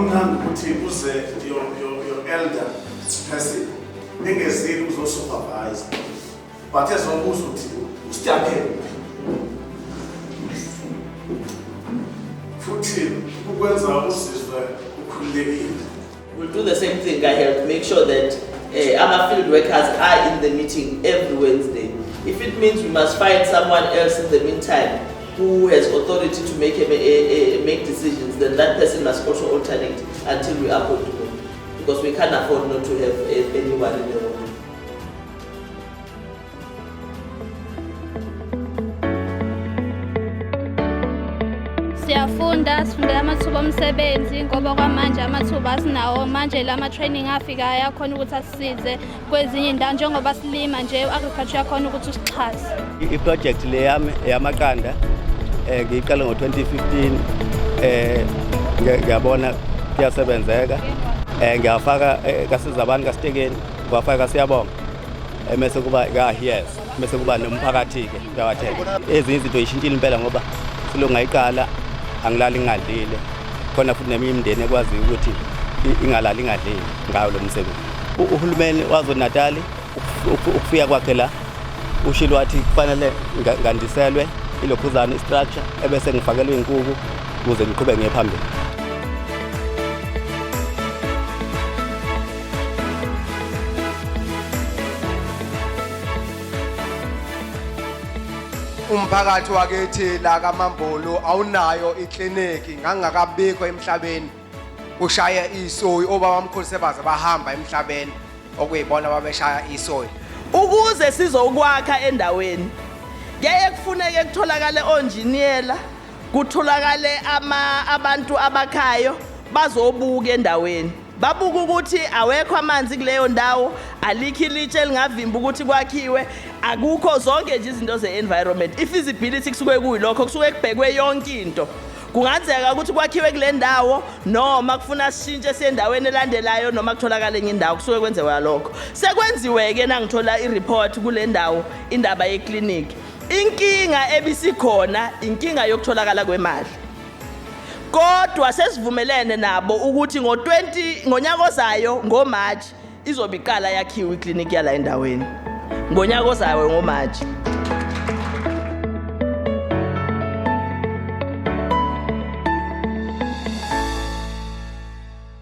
kwakumnandi ukuthi uze your elder person engezile uzosupervise but ezobuza ukuthi usityaphele futhi ukwenza uzizwe ukhululekile. We'll do the same thing. I have to make sure that our field workers are in the meeting every Wednesday. If it means we must find someone else in the meantime who has authority to make decisions, then that person must also alternate until we appoint them, because we can't afford not to have anyone in the room. Siyafunda amathuba omsebenzi ngoba kwamanje amathuba asinawo manje lama training afika yakhona ukuthi asisize kwezinye indawo njengoba silima nje agriculture yakhona ukuthi usixhase. I-project le yami yamaqanda ngiyiqala ngo-2015 ngiyabona kuyasebenzeka ngiyafaka kasiza abantu kasitekeni ngiyafaka siyabonga mase kuba yes mase kuba nomphakathi ke uyawathenga ezinye izinto yishintshile impela ngoba silongayiqala angilali ngadlile khona futhi neminye imindeni ekwazi ukuthi ingalali ngadlile ngayo lo msebenzi. Uhulumeni wazo Natal ukufika kwakhe la ushilo wathi kufanele ngandiselwe ilokhuzana istructure ebese ngifakelwe inkukhu ukuze ngiqhubeke ngiye phambili. Umphakathi wakithi la kaMaphumulo awunayo ikliniki ngangakabikho emhlabeni ushaya isoyi obabamkhulu sebaze bahamba emhlabeni okuyibona babeshaya isoyi. Ukuze sizokwakha endaweni kuyaye kufuneke kutholakale onjiniyela, kutholakale abantu abakhayo bazobuka endaweni, babuka ukuthi awekho amanzi kuleyo ndawo, alikho ilitshe elingavimba ukuthi kwakhiwe, akukho zonke nje izinto ze-environment. I-feasibility kusuke kuyilokho, kusuke kubhekwe yonke into. Kungenzeka ukuthi kwakhiwe kule ndawo noma kufuna sishintshe siyendaweni elandelayo noma kutholakala enye indawo, kusuke kwenziwa lokho. Sekwenziwe-ke nangithola i-report kule ndawo indaba yekliniki. Inkinga ebisikhona inkinga yokutholakala kwemali. Kodwa sesivumelene nabo ukuthi ngonyaka ozayo ngoMarch izobe iqala yakhiwe ikliniki yala endaweni. Ngonyaka ozayo ngoMarch.